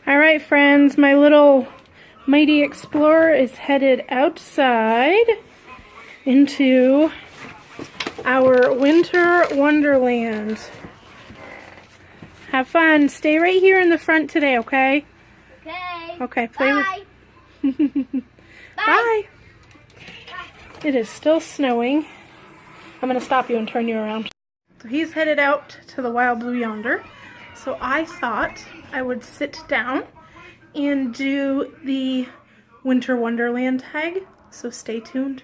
All right, friends, my little mighty explorer is headed outside into our winter wonderland. Have fun. Stay right here in the front today, okay? Okay. Okay, play Bye. with... Bye. It is still snowing. I'm going to stop you and turn you around. So he's headed out to the wild blue yonder. So I thought I would sit down and do the winter wonderland tag. So stay tuned.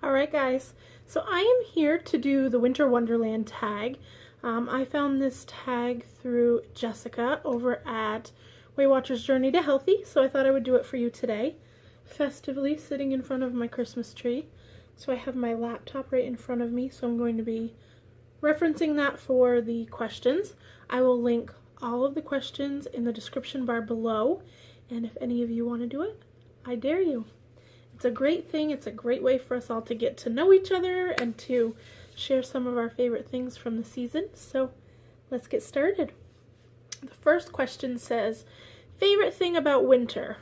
Alright guys, so I am here to do the winter wonderland tag. I found this tag through Jessica over at Weight Watchers Journey to Healthy, so I thought I would do it for you today. Festively sitting in front of my Christmas tree. So I have my laptop right in front of me, so I'm going to be referencing that for the questions. I will link all of the questions in the description bar below, and if any of you want to do it, I dare you. It's a great thing. It's a great way for us all to get to know each other and to share some of our favorite things from the season. So let's get started. The first question says, favorite thing about winter?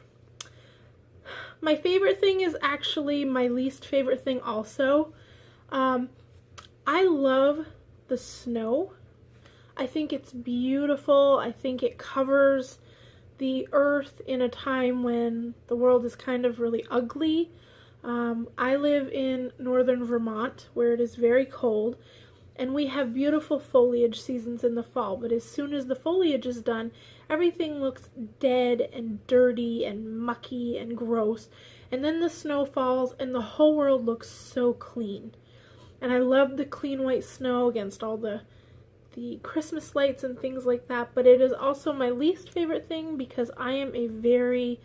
My favorite thing is actually my least favorite thing also. I love the snow. I think it's beautiful. I think it covers the earth in a time when the world is kind of really ugly. I live in northern Vermont where it is very cold, and we have beautiful foliage seasons in the fall, but as soon as the foliage is done, everything looks dead and dirty and mucky and gross, and then the snow falls and the whole world looks so clean. And I love the clean white snow against all the Christmas lights and things like that, but it is also my least favorite thing because I am a very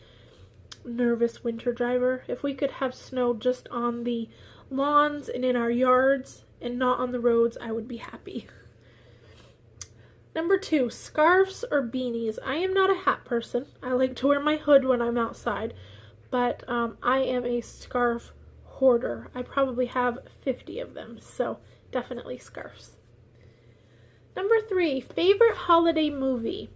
nervous winter driver. If we could have snow just on the lawns and in our yards and not on the roads, I would be happy. Number 2, scarves or beanies. I am not a hat person. I like to wear my hood when I'm outside, but I am a scarf hoarder. I probably have 50 of them, so definitely scarves. Number 3, favorite holiday movie.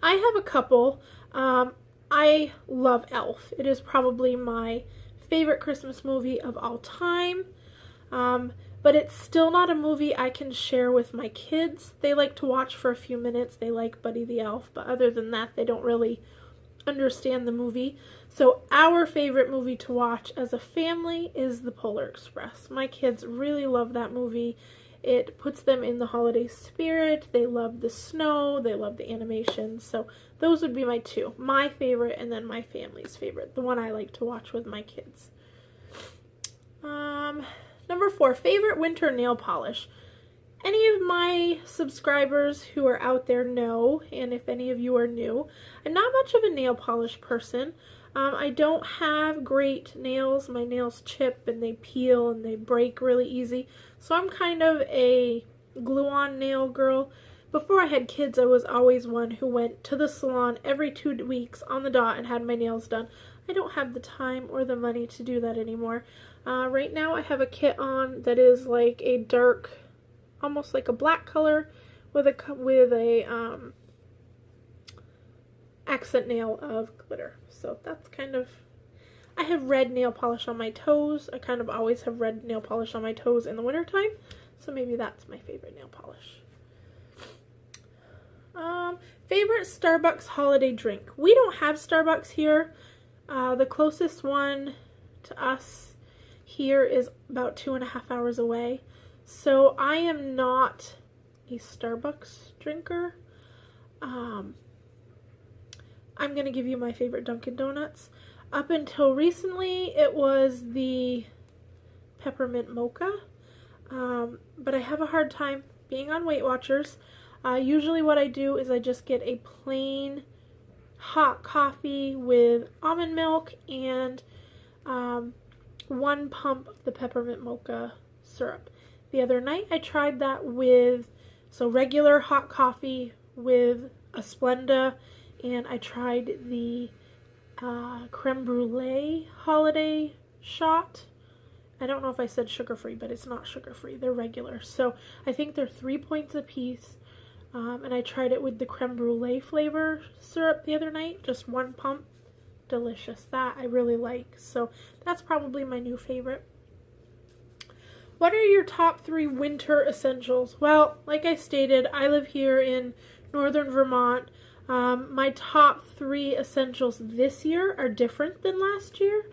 I have a couple. I love Elf. It is probably my favorite Christmas movie of all time. But it's still not a movie I can share with my kids. They like to watch for a few minutes. They like Buddy the Elf, but other than that, they don't really understand the movie. So our favorite movie to watch as a family is The Polar Express. My kids really love that movie. It puts them in the holiday spirit. They love the snow. They love the animation. So those would be my 2. My favorite and then my family's favorite. The one I like to watch with my kids. Number 4, favorite winter nail polish. Any of my subscribers who are out there know, and if any of you are new, I'm not much of a nail polish person. I don't have great nails. My nails chip and they peel and they break really easy. So I'm kind of a glue-on nail girl. Before I had kids, I was always one who went to the salon every 2 weeks on the dot and had my nails done. I don't have the time or the money to do that anymore. Right now I have a kit on that is like a dark, almost like a black color with a accent nail of glitter. So that's kind of, I have red nail polish on my toes. I kind of always have red nail polish on my toes in the wintertime. So maybe that's my favorite nail polish. Favorite Starbucks holiday drink. We don't have Starbucks here. The closest one to us here is about 2.5 hours away. So I am not a Starbucks drinker. I'm going to give you my favorite Dunkin' Donuts. Up until recently, it was the peppermint mocha. But I have a hard time being on Weight Watchers. Usually what I do is I just get a plain hot coffee with almond milk and 1 pump of the peppermint mocha syrup. The other night I tried that with, regular hot coffee with a Splenda, and I tried the creme brulee holiday shot. I don't know if I said sugar-free, but it's not sugar-free. They're regular. So I think they're 3 points a piece. And I tried it with the creme brulee flavor syrup the other night, just one pump. Delicious. That I really like. So that's probably my new favorite. What are your top 3 winter essentials? Well, like I stated, I live here in northern Vermont. My top 3 essentials this year are different than last year.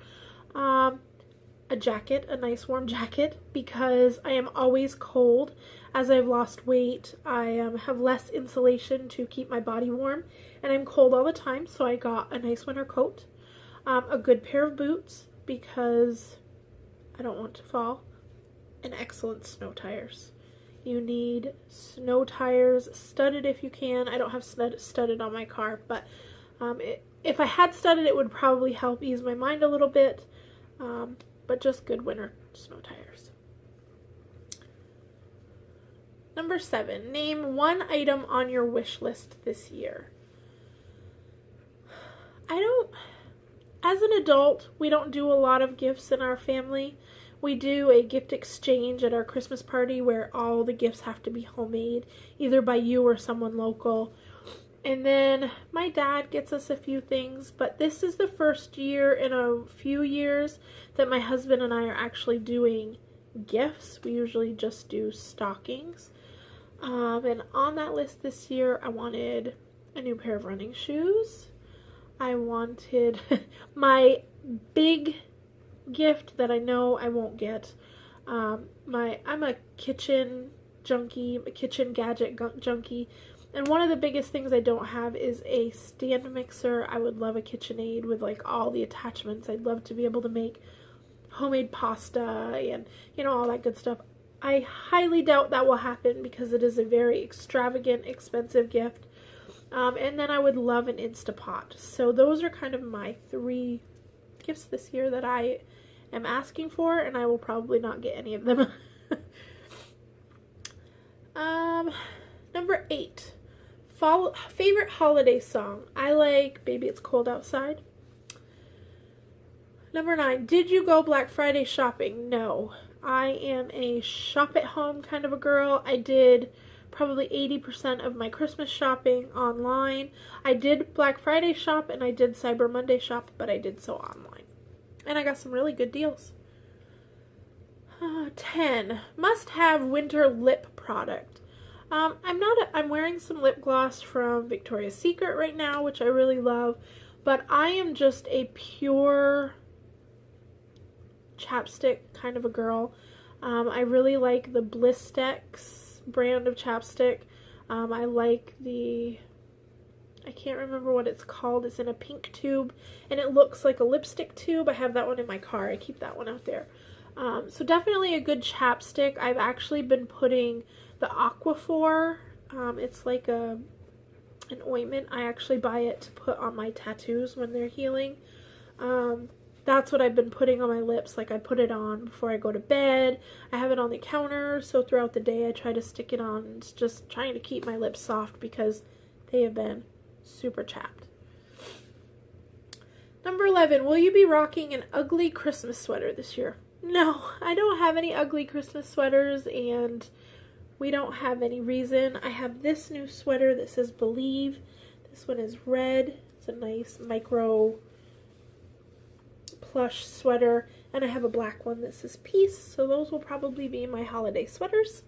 A jacket, a nice warm jacket, because I am always cold. As I've lost weight, I have less insulation to keep my body warm, and I'm cold all the time, so I got a nice winter coat. A good pair of boots, because I don't want to fall, and excellent snow tires. You need snow tires, studded if you can. I don't have studded on my car, but if I had studded, it would probably help ease my mind a little bit, but just good winter snow tires. Number 7, name one item on your wish list this year. As an adult, we don't do a lot of gifts in our family. We do a gift exchange at our Christmas party where all the gifts have to be homemade, either by you or someone local. And then my dad gets us a few things, but this is the first year in a few years that my husband and I are actually doing gifts. We usually just do stockings. And on that list this year, I wanted a new pair of running shoes. I wanted my big gift that I know I won't get. I'm a kitchen junkie, a kitchen gadget junkie, and one of the biggest things I don't have is a stand mixer. I would love a KitchenAid with like all the attachments. I'd love to be able to make homemade pasta and all that good stuff. I highly doubt that will happen because it is a very extravagant, expensive gift. And then I would love an Instapot. So those are kind of my 3 gifts this year that I am asking for, and I will probably not get any of them. Number 8, favorite holiday song. I like Baby It's Cold Outside. Number 9, did you go Black Friday shopping? No. I am a shop at home kind of a girl. I did probably 80% of my Christmas shopping online. I did Black Friday shop and I did Cyber Monday shop, but I did so online. And I got some really good deals. 10, must have winter lip product. I'm wearing some lip gloss from Victoria's Secret right now, which I really love, but I am just a pure chapstick kind of a girl. I really like the Blistex brand of chapstick. I like I can't remember what it's called. It's in a pink tube and it looks like a lipstick tube. I have that one in my car. I keep that one out there. So definitely a good chapstick. I've actually been putting the Aquaphor. It's like an ointment. I actually buy it to put on my tattoos when they're healing. That's what I've been putting on my lips. Like I put it on before I go to bed. I have it on the counter, so throughout the day I try to stick it on. It's just trying to keep my lips soft because they have been super chapped. Number 11, will you be rocking an ugly Christmas sweater this year? No, I don't have any ugly Christmas sweaters, and we don't have any reason. I have this new sweater that says Believe. This one is red. It's a nice micro plush sweater, and I have a black one that says Peace, so those will probably be my holiday sweaters.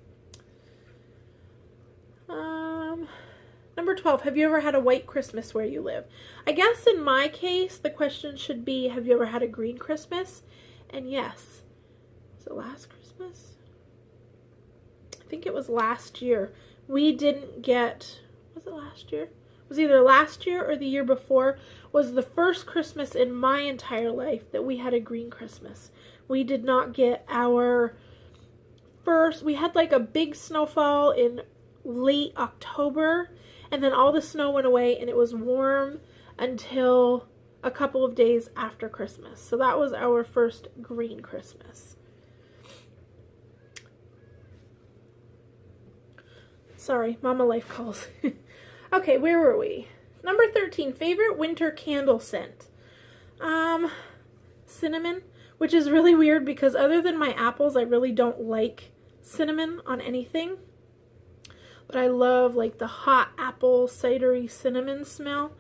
Number 12, have you ever had a white Christmas where you live? I guess in my case, the question should be, have you ever had a green Christmas? And yes. Was it last Christmas? I think it was last year. We didn't get, was it last year? It was either last year or the year before. Was the first Christmas in my entire life that we had a green Christmas. We did not get our first, we had like a big snowfall in late October, and then all the snow went away and it was warm until a couple of days after Christmas. So that was our first green Christmas. Sorry, Mama Life calls. Okay, where were we? Number 13, favorite winter candle scent. Cinnamon, which is really weird because other than my apples, I really don't like cinnamon on anything. But I love like the hot apple cidery cinnamon smell.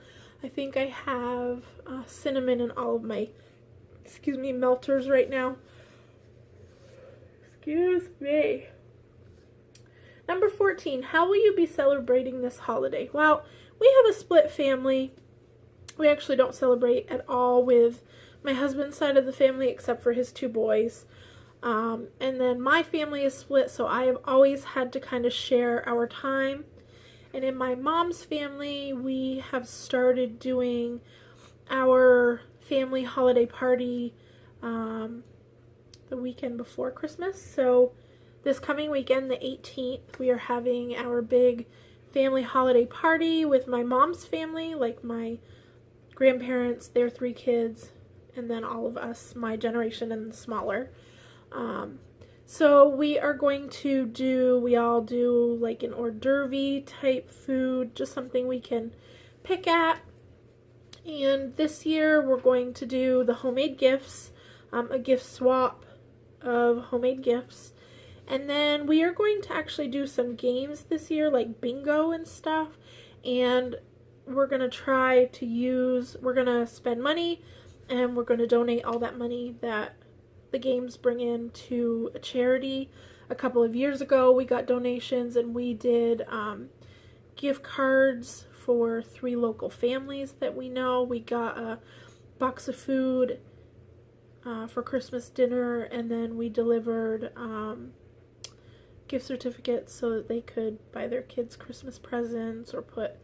I think I have cinnamon in all of my, melters right now. Excuse me. Number 14, how will you be celebrating this holiday? Well, we have a split family. We actually don't celebrate at all with my husband's side of the family except for his 2 boys. And then my family is split, so I have always had to kind of share our time. And in my mom's family, we have started doing our family holiday party the weekend before Christmas. So this coming weekend, the 18th, we are having our big family holiday party with my mom's family, like my grandparents, their 3 kids, and then all of us, my generation and smaller. So we are going to we all do like an hors d'oeuvre type food, just something we can pick at. And this year we're going to do the homemade gifts, a gift swap of homemade gifts. And then we are going to actually do some games this year, like bingo and stuff. And we're going to try to we're going to spend money, and we're going to donate all that money that the games bring in to a charity. A couple of years ago, we got donations, and we did gift cards for 3 local families that we know. We got a box of food for Christmas dinner, and then we delivered gift certificates so that they could buy their kids Christmas presents or put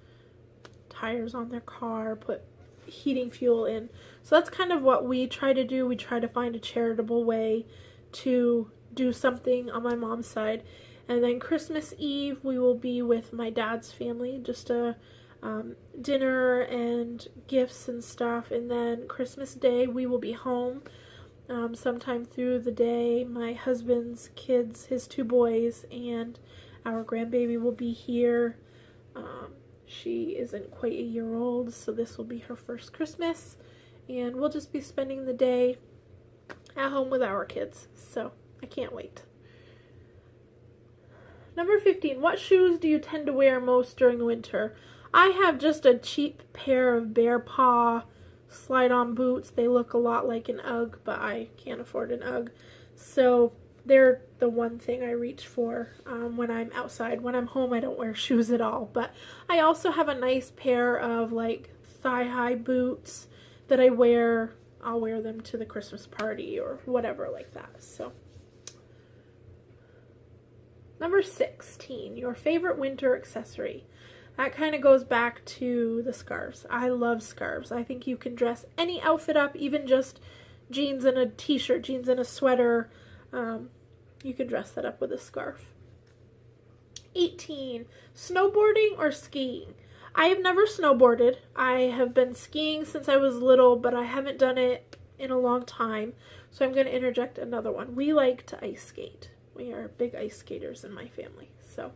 tires on their car, put heating fuel in. So that's kind of what we try to do. We try to find a charitable way to do something on my mom's side. And then Christmas Eve we will be with my dad's family, just a dinner and gifts and stuff. And then Christmas Day we will be home sometime through the day. My husband's kids, his 2 boys, and our grandbaby will be here. She isn't quite a year old, so this will be her first Christmas, and we'll just be spending the day at home with our kids, so I can't wait. Number 15, what shoes do you tend to wear most during the winter? I have just a cheap pair of bare paw slide-on boots. They look a lot like an Ugg, but I can't afford an Ugg, so they're the one thing I reach for when I'm outside. When I'm home, I don't wear shoes at all. But I also have a nice pair of like thigh-high boots that I wear. I'll wear them to the Christmas party or whatever like that. So, number 16, your favorite winter accessory. That kind of goes back to the scarves. I love scarves. I think you can dress any outfit up, even just jeans and a t-shirt, jeans and a sweater. You could dress that up with a scarf. 18, snowboarding or skiing? I have never snowboarded. I have been skiing since I was little, but I haven't done it in a long time. So I'm going to interject another one. We like to ice skate. We are big ice skaters in my family. So,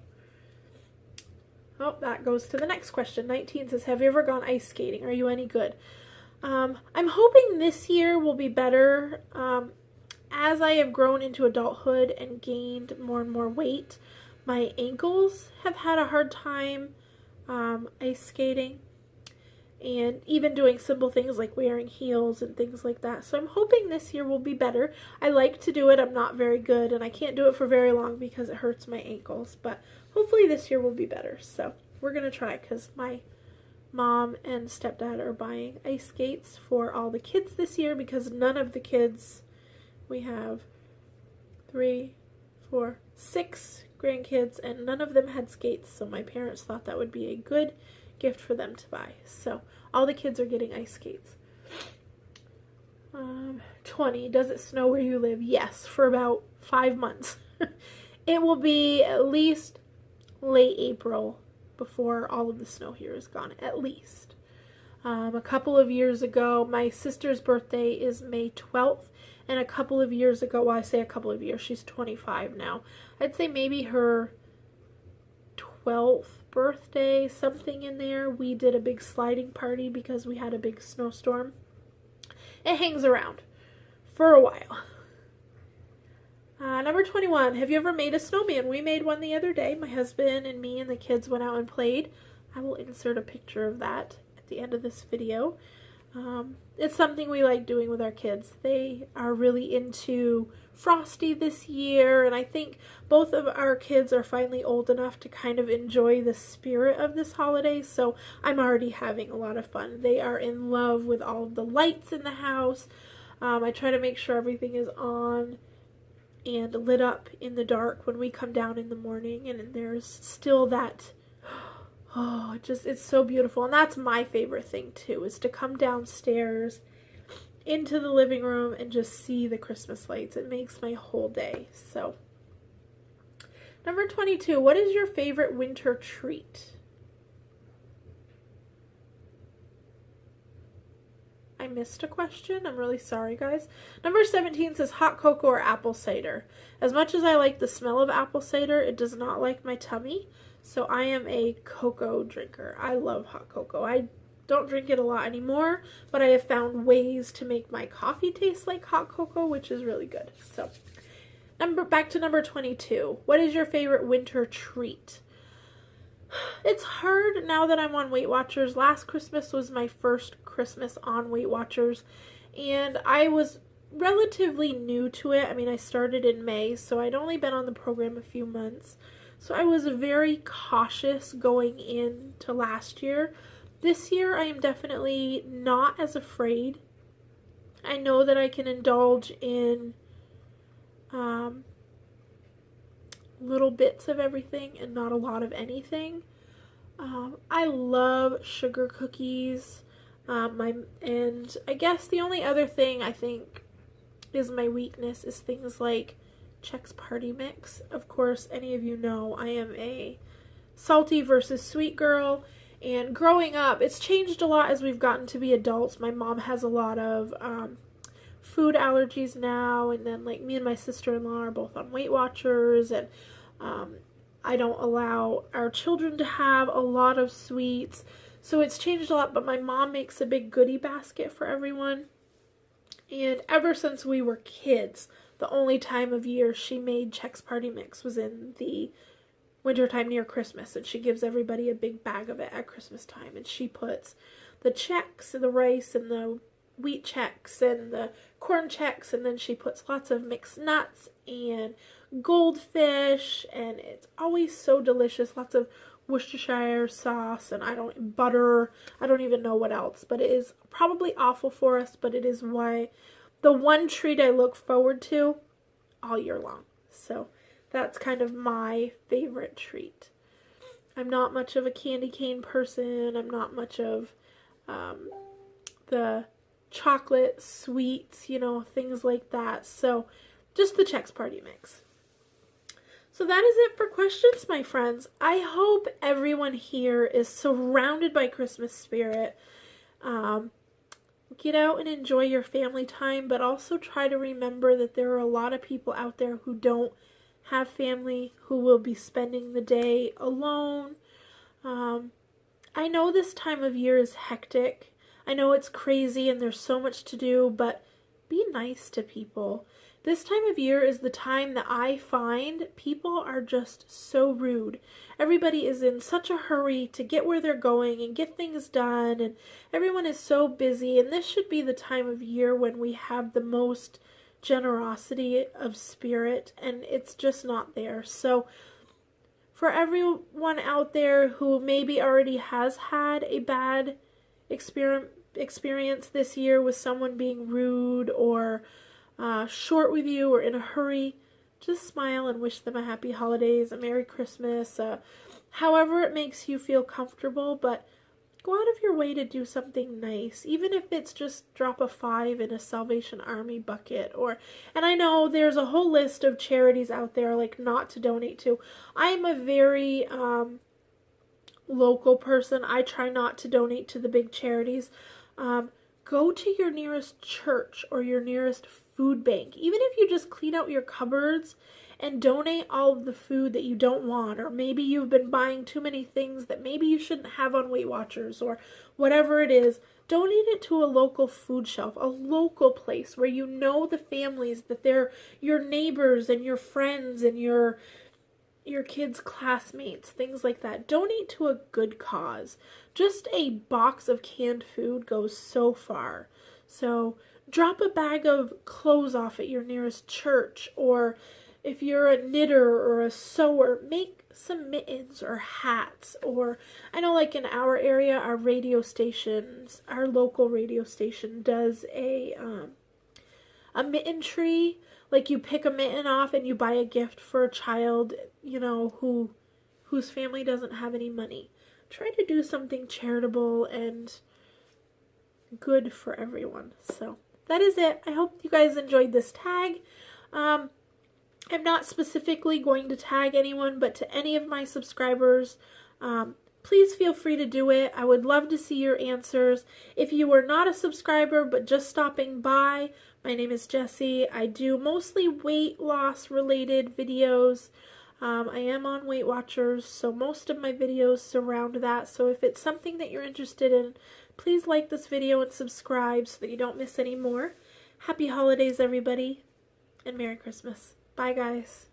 that goes to the next question. 19 says, have you ever gone ice skating? Are you any good? I'm hoping this year will be better. As I have grown into adulthood and gained more and more weight, my ankles have had a hard time ice skating, and even doing simple things like wearing heels and things like that. So I'm hoping this year will be better. I like to do it. I'm not very good, and I can't do it for very long because it hurts my ankles, but hopefully this year will be better. So we're going to try, because my mom and stepdad are buying ice skates for all the kids this year, because none of the kids... We have 3, 4, 6 grandkids, and none of them had skates, so my parents thought that would be a good gift for them to buy. So all the kids are getting ice skates. 20, does it snow where you live? Yes, for about 5 months. It will be at least late April before all of the snow here is gone, at least. A couple of years ago, my sister's birthday is May 12th. And a couple of years ago, well, I say a couple of years, she's 25 now. I'd say maybe her 12th birthday, something in there, we did a big sliding party because we had a big snowstorm. It hangs around for a while. Number 21, have you ever made a snowman? We made one the other day. My husband and me and the kids went out and played. I will insert a picture of that at the end of this video. It's something we like doing with our kids. They are really into Frosty this year, and I think both of our kids are finally old enough to kind of enjoy the spirit of this holiday, so I'm already having a lot of fun. They are in love with all of the lights in the house. I try to make sure everything is on and lit up in the dark when we come down in the morning, and there's still that, oh, it's so beautiful. And that's my favorite thing too, is to come downstairs into the living room and just see the Christmas lights. It makes my whole day. So, number 22, what is your favorite winter treat? I missed a question. I'm really sorry, guys. Number 17 says hot cocoa or apple cider. As much as I like the smell of apple cider, it does not like my tummy. So I am a cocoa drinker. I love hot cocoa. I don't drink it a lot anymore, but I have found ways to make my coffee taste like hot cocoa, which is really good. So, back to number 22. What is your favorite winter treat? It's hard now that I'm on Weight Watchers. Last Christmas was my first Christmas on Weight Watchers, and I was relatively new to it. I mean, I started in May, so I'd only been on the program a few months. So I was very cautious going into last year. This year, I am definitely not as afraid. I know that I can indulge in little bits of everything and not a lot of anything. I love sugar cookies. And I guess the only other thing I think is my weakness is things like Chex Party Mix. Of course, any of you know I am a salty versus sweet girl. And growing up, it's changed a lot as we've gotten to be adults. My mom has a lot of food allergies now, and then like me and my sister-in-law are both on Weight Watchers, and I don't allow our children to have a lot of sweets. So it's changed a lot, but my mom makes a big goodie basket for everyone. And ever since we were kids, the only time of year she made Chex Party Mix was in the wintertime near Christmas, and she gives everybody a big bag of it at Christmas time, and she puts the Chex and the rice and the wheat Chex and the corn Chex, and then she puts lots of mixed nuts and goldfish, and it's always so delicious. Lots of Worcestershire sauce and butter. I don't even know what else, but it is probably awful for us, but it is the one treat I look forward to all year long. So that's kind of my favorite treat. I'm not much of a candy cane person. I'm not much of the chocolate sweets, things like that. So just the Chex Party Mix. So that is it for questions, my friends. I hope everyone here is surrounded by Christmas spirit. Get out and enjoy your family time, but also try to remember that there are a lot of people out there who don't have family, who will be spending the day alone. I know this time of year is hectic. I know it's crazy and there's so much to do, but be nice to people. This time of year is the time that I find people are just so rude. Everybody is in such a hurry to get where they're going and get things done, and everyone is so busy, and this should be the time of year when we have the most generosity of spirit, and it's just not there. So for everyone out there who maybe already has had a bad experience this year with someone being rude or short with you or in a hurry, just smile and wish them a happy holidays, a Merry Christmas, however it makes you feel comfortable, but go out of your way to do something nice, even if it's just drop a 5 in a Salvation Army bucket, and I know there's a whole list of charities out there like not to donate to. I am a very local person. I try not to donate to the big charities. Go to your nearest church or your nearest food bank. Even if you just clean out your cupboards and donate all of the food that you don't want, or maybe you've been buying too many things that maybe you shouldn't have on Weight Watchers, or whatever it is. Donate it to a local food shelf, a local place where you know the families, that they're your neighbors and your friends and your kids' classmates, things like that. Donate to a good cause. Just a box of canned food goes so far. So drop a bag of clothes off at your nearest church, or if you're a knitter or a sewer, make some mittens or hats. Or I know, like in our area, our local radio station does a mitten tree. Like, you pick a mitten off and you buy a gift for a child, whose family doesn't have any money. Try to do something charitable and good for everyone. So that is it. I hope you guys enjoyed this tag. I'm not specifically going to tag anyone, but to any of my subscribers, please feel free to do it. I would love to see your answers. If you are not a subscriber but just stopping by, my name is Jessie. I do mostly weight loss related videos. I am on Weight Watchers, so most of my videos surround that. So if it's something that you're interested in, please like this video and subscribe so that you don't miss any more. Happy holidays, everybody, and Merry Christmas. Bye, guys.